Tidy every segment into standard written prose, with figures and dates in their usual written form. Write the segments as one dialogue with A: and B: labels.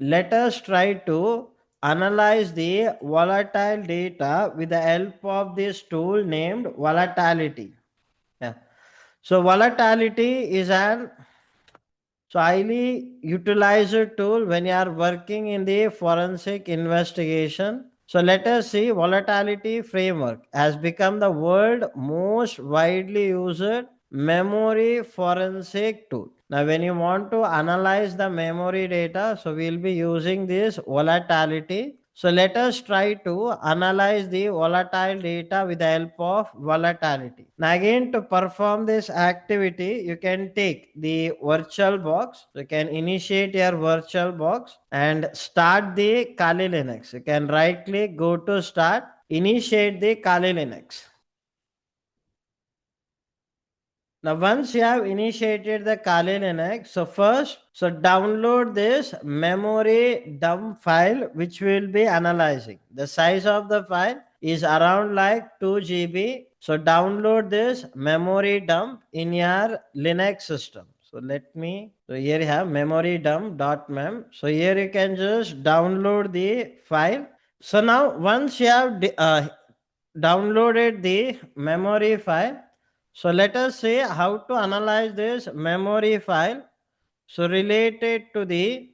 A: let us try to analyze the volatile data with the help of this tool named Volatility. Yeah. So volatility is an highly utilized tool when you are working in the forensic investigation. So let us see, volatility framework has become the world most widely used memory forensic tool. Now when you want to analyze the memory data, so we'll be using this volatility. So let us try to analyze the volatile data with the help of volatility. Now again, to perform this activity, you can take the virtual box. You can initiate your virtual box and start the Kali Linux. You can right click, go to start, initiate the Kali Linux. Now, once you have initiated the Kali Linux, so first, so download this memory dump file, which we will be analyzing. The size of the file is around like 2 GB. So download this memory dump in your Linux system. So let me, so here you have memory dump.mem. So here you can just download the file. So now once you have downloaded the memory file, so let us see how to analyze this memory file. So related to the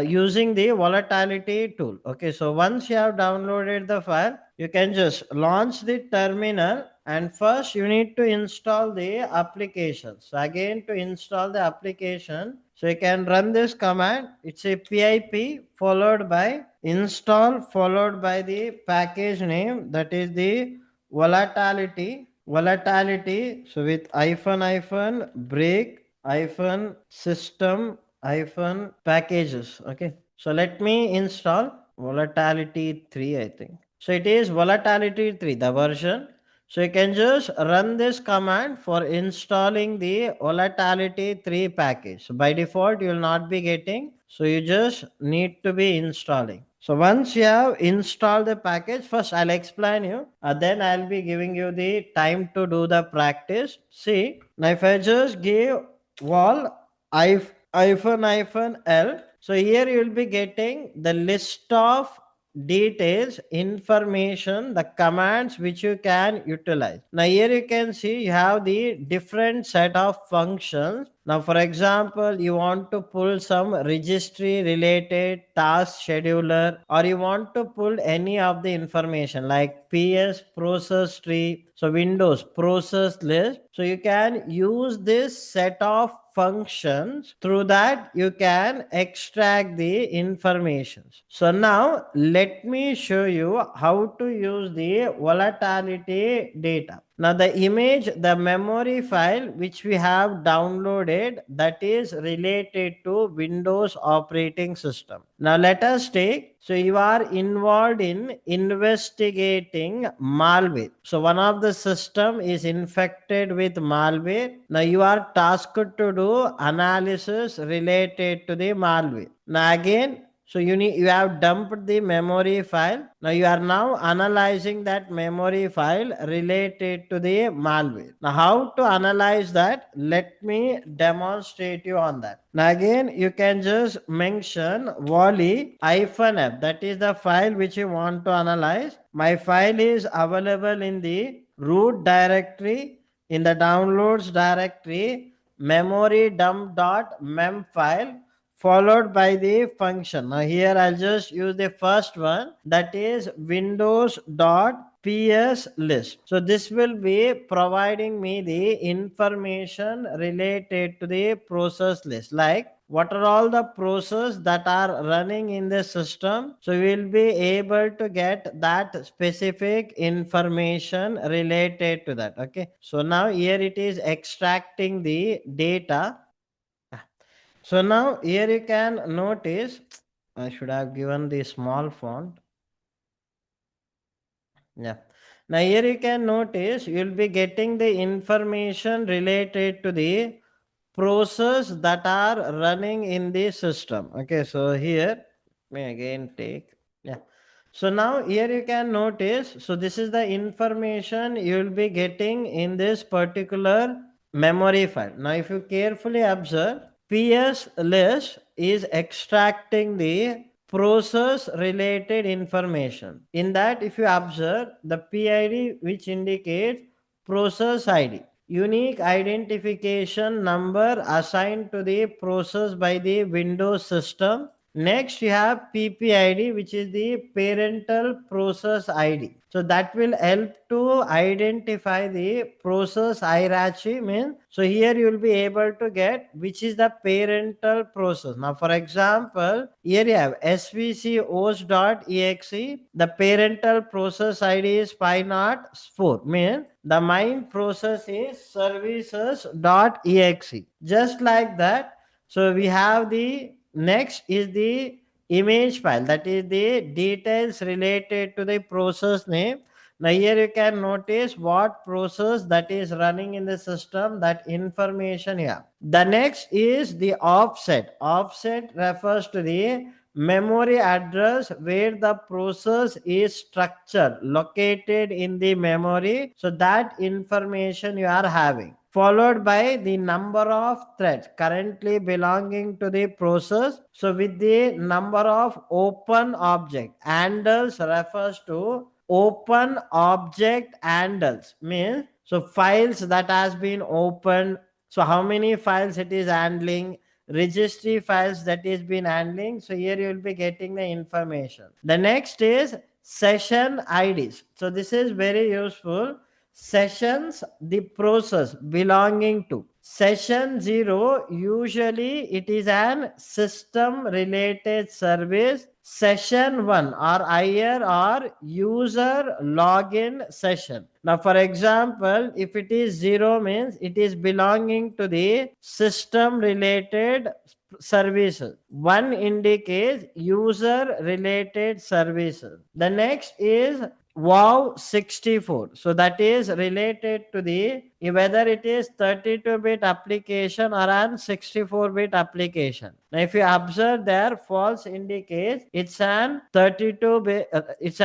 A: using the volatility tool. Okay, so once you have downloaded the file, you can just launch the terminal, and first you need to install the application. So again, to install the application, so you can run this command. It's a pip followed by install followed by the package name, that is the volatility. So with hyphen break hyphen system hyphen packages. Okay, so let me install volatility 3, I think. So it is volatility 3, the version. So you can just run this command for installing the volatility 3 package. So by default you will not be getting, so you just need to be installing. So once you have installed the package, first I'll explain you, then I'll be giving you the time to do the practice. See, now if I just give vol hyphen L. So here you will be getting the list of details, information, the commands which you can utilize. Now here you can see you have the different set of functions. Now for example, you want to pull some registry related task scheduler, or you want to pull any of the information like PS process tree, so Windows process list. So you can use this set of functions, through that you can extract the information. So now let me show you how to use the volatility data. Now the image, the memory file which we have downloaded, that is related to Windows operating system. Now let us take, so you are involved in investigating malware. So one of the system is infected with malware. Now you are tasked to do analysis related to the malware. Now again, so you have dumped the memory file. Now you are now analyzing that memory file related to the malware. Now how to analyze that? Let me demonstrate you on that. Now again, you can just mention volley hyphen f. That is the file which you want to analyze. My file is available in the root directory, in the downloads directory, memory dump.mem file, followed by the function. Now here I'll just use the first one, that is windows.ps list. So this will be providing me the information related to the process list, like what are all the processes that are running in the system. So we will be able to get that specific information related to that. Okay, so now here it is extracting the data. So now here you can notice, I should have given the small font. Yeah. Now here you can notice you will be getting the information related to the process that are running in the system. Okay, so here, let me again take. Yeah. So now here you can notice, so this is the information you will be getting in this particular memory file. Now if you carefully observe, PS list is extracting the process related information. In that, if you observe the PID, which indicates process ID, unique identification number assigned to the process by the Windows system. Next, you have PPID, which is the parental process ID. So that will help to identify the process hierarchy. Means, so here you will be able to get which is the parental process. Now, for example, here you have svc the parental process ID is 504. Means the main process is services.exe. Just like that. So we have the next is the image file, that is the details related to the process name. Now here you can notice what process that is running in the system, that information here. The next is the offset. Offset refers to the memory address where the process is structured, located in the memory. So that information you are having, followed by the number of threads currently belonging to the process. So with the number of open object, handles refers to open object handles. Means, so files that has been opened, so how many files it is handling, registry files that is been handling. So here you will be getting the information. The next is session IDs. So this is very useful. Sessions, the process belonging to session 0, usually it is an system related service. Session 1 or higher or user login session. Now for example, if it is 0, means it is belonging to the system related services. 1 indicates user related services. The next is wow 64. So that is related to the whether it is 32-bit application or an 64-bit application. Now if you observe there, false indicates it's an 32-bit, it's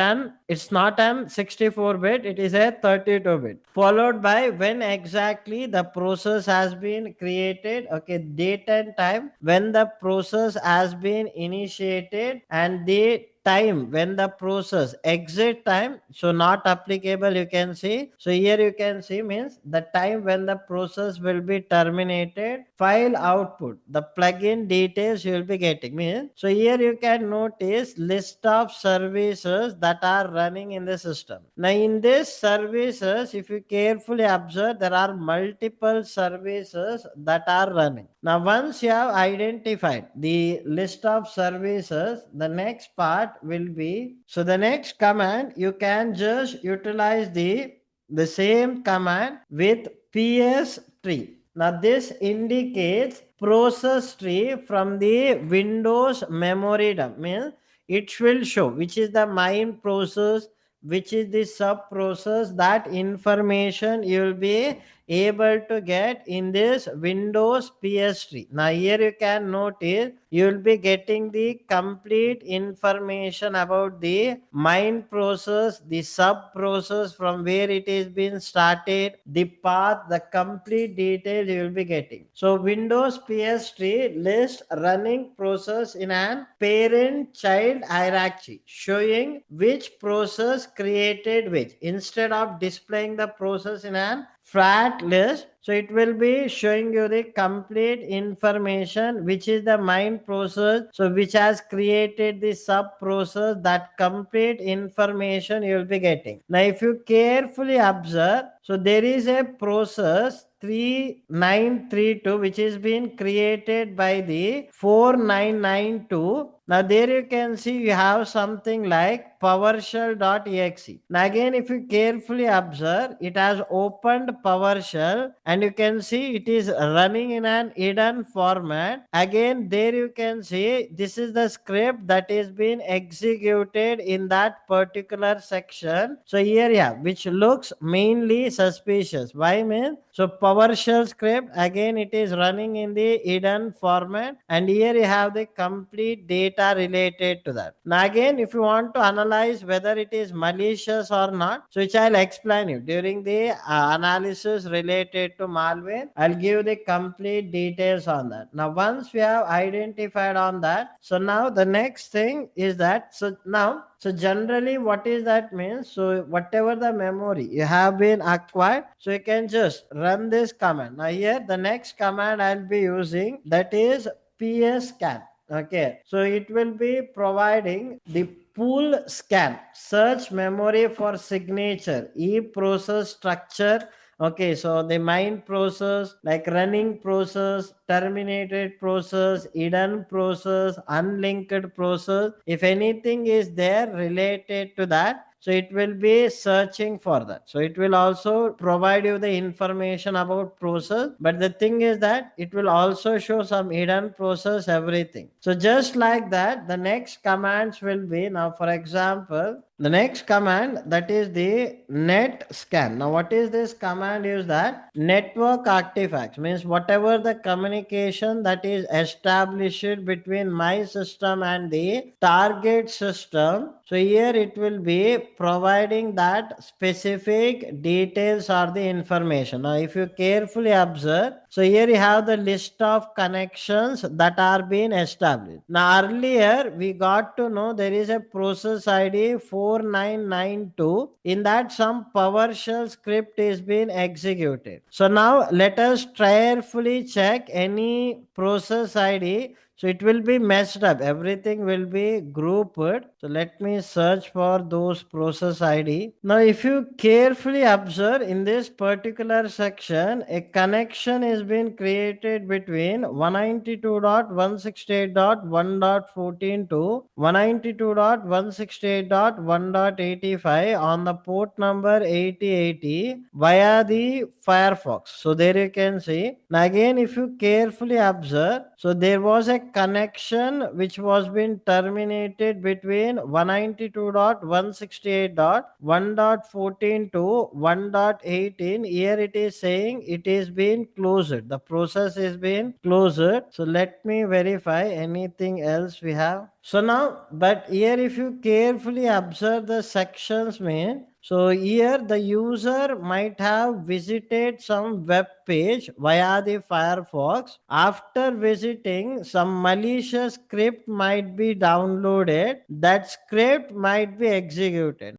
A: not an 64-bit, it is a 32-bit. Followed by when exactly the process has been created, okay, date and time when the process has been initiated, and the time when the process exit time, so not applicable, you can see. So here you can see means the time when the process will be terminated. File output, the plugin details you will be getting. Means, so here you can notice list of services that are running in the system. Now in this services, if you carefully observe, there are multiple services that are running. Now once you have identified the list of services, the next part will be, so the next command you can just utilize the same command with ps tree. Now this indicates process tree from the Windows memory dump. Means it will show which is the main process, which is the sub process. That information you will be able to get in this Windows PS tree. Now here you can notice you will be getting the complete information about the main process, the sub process from where it is being started, the path, the complete detail you will be getting. So Windows PS tree list running process in an parent child hierarchy, showing which process created which. Instead of displaying the process in an flat list, so it will be showing you the complete information which is the main process, so which has created the sub process. That complete information you will be getting. Now if you carefully observe, so there is a process 3932 which is being created by the 4992. Now there you can see you have something like PowerShell.exe. Now again, if you carefully observe, it has opened PowerShell and you can see it is running in an hidden format. Again, there you can see this is the script that is being executed in that particular section. So here, yeah, which looks mainly suspicious. Why, mean? So PowerShell script, again it is running in the hidden format, and here you have the complete data data related to that. Now again, if you want to analyze whether it is malicious or not, so which I'll explain you during the analysis related to malware, I'll give the complete details on that. Now once we have identified on that, so now the next thing is that, so generally what is that means, so whatever the memory you have been acquired, so you can just run this command. Now here the next command I'll be using, that is pscan. Okay, so it will be providing the pool scan, search memory for signature, e process structure. Okay, so the mind process, like running process, terminated process, hidden process, unlinked process. If anything is there related to that, so it will be searching for that. So it will also provide you the information about process, but the thing is that it will also show some hidden process, everything. So just like that, the next commands will be, now for example, the next command, that is the net scan. Now what is this command is that network artifacts, means whatever the communication that is established between my system and the target system, so here it will be providing that specific details or the information. Now if you carefully observe, so here you have the list of connections that are being established. Now earlier we got to know there is a process ID 4992, in that some PowerShell script is being executed. So now let us carefully check any process ID. So it will be messed up, everything will be grouped. So let me search for those process ID. Now if you carefully observe in this particular section, a connection is being created between 192.168.1.14 to 192.168.1.85 on the port number 8080 via the Firefox. So there you can see. Now again, if you carefully observe, so there was a connection which was being terminated between 192.168.1.14 to 1.18. Here it is saying it is being closed, the process is being closed. So let me verify anything else we have. So now, but here if you carefully observe the sections, mean, so here the user might have visited some web page via the Firefox. After visiting, some malicious script might be downloaded. That script might be executed.